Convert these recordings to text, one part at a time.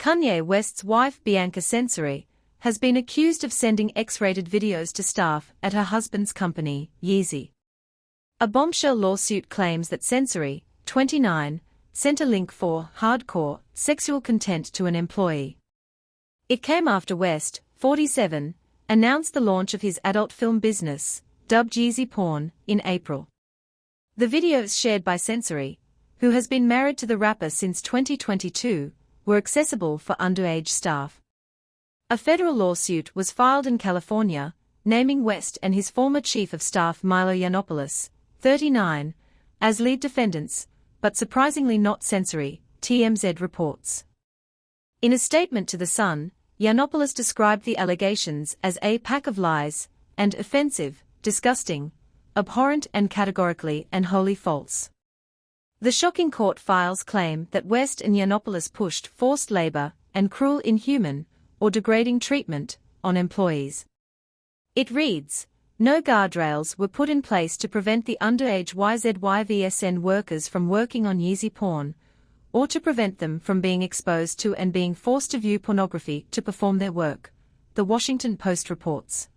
Kanye West's wife Bianca Censori has been accused of sending X-rated videos to staff at her husband's company, Yeezy. A bombshell lawsuit claims that Censori, 29, sent a link for hardcore sexual content to an employee. It came after West, 47, announced the launch of his adult film business, dubbed Yeezy Porn, in April. The videos shared by Censori, who has been married to the rapper since 2022, were accessible for underage staff. A federal lawsuit was filed in California, naming West and his former chief of staff Milo Yiannopoulos, 39, as lead defendants, but surprisingly not Censori, TMZ reports. In a statement to The Sun, Yiannopoulos described the allegations as a pack of lies, and offensive, disgusting, abhorrent and categorically and wholly false. The shocking court files claim that West and Yiannopoulos pushed forced labor and cruel, inhuman, or degrading treatment on employees. It reads, no guardrails were put in place to prevent the underage YZYVSN workers from working on Yeezy Porn, or to prevent them from being exposed to and being forced to view pornography to perform their work, The Washington Post reports.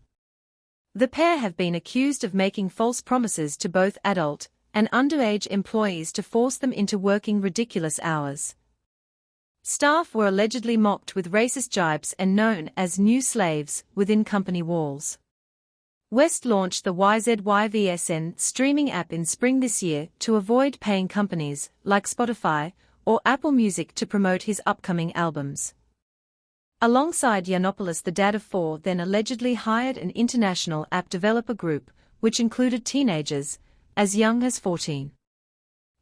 The pair have been accused of making false promises to both adult and underage employees to force them into working ridiculous hours. Staff were allegedly mocked with racist jibes and known as new slaves within company walls. West launched the YZYVSN streaming app in spring this year to avoid paying companies like Spotify or Apple Music to promote his upcoming albums. Alongside Yiannopoulos, the dad of four then allegedly hired an international app developer group, which included teenagers as young as 14.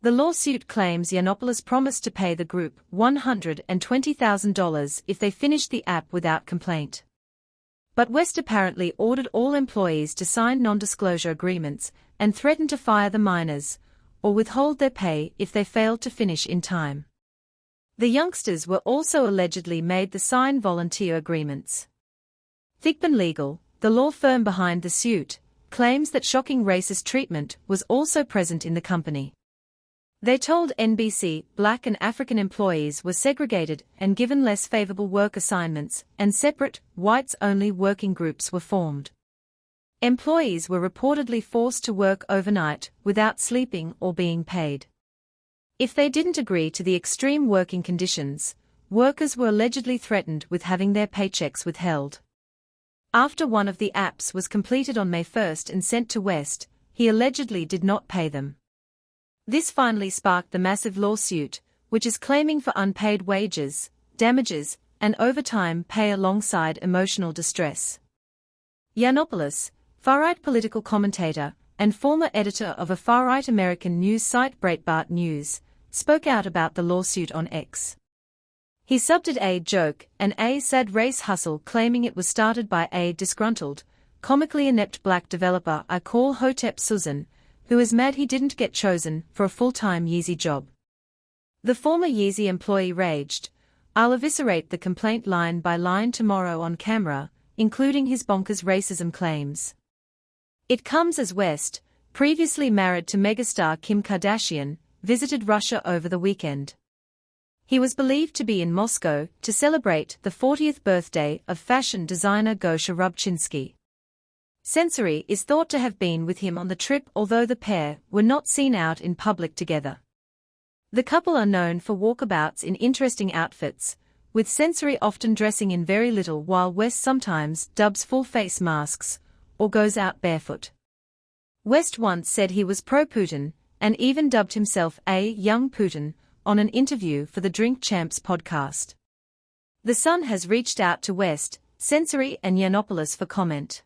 The lawsuit claims Yiannopoulos promised to pay the group $120,000 if they finished the app without complaint. But West apparently ordered all employees to sign non-disclosure agreements and threatened to fire the minors or withhold their pay if they failed to finish in time. The youngsters were also allegedly made to sign volunteer agreements. Thigpen Legal, the law firm behind the suit, claims that shocking racist treatment was also present in the company. They told NBC Black and African employees were segregated and given less favorable work assignments, and separate, whites-only working groups were formed. Employees were reportedly forced to work overnight without sleeping or being paid. If they didn't agree to the extreme working conditions, workers were allegedly threatened with having their paychecks withheld. After one of the apps was completed on May 1 and sent to West, he allegedly did not pay them. This finally sparked the massive lawsuit, which is claiming for unpaid wages, damages, and overtime pay alongside emotional distress. Yiannopoulos, far-right political commentator and former editor of a far-right American news site Breitbart News, spoke out about the lawsuit on X. He subbed it a joke and a sad race hustle, claiming it was started by a disgruntled, comically inept black developer I call Hotep Susan, who is mad he didn't get chosen for a full-time Yeezy job. The former Yeezy employee raged, I'll eviscerate the complaint line by line tomorrow on camera, including his bonkers racism claims. It comes as West, previously married to megastar Kim Kardashian, visited Russia over the weekend. He was believed to be in Moscow to celebrate the 40th birthday of fashion designer Gosha Rubchinsky. Censori is thought to have been with him on the trip, although the pair were not seen out in public together. The couple are known for walkabouts in interesting outfits, with Censori often dressing in very little while West sometimes dubs full-face masks or goes out barefoot. West once said he was pro-Putin and even dubbed himself a young Putin on an interview for the Drink Champs podcast. The Sun has reached out to West, Censori and Yiannopoulos for comment.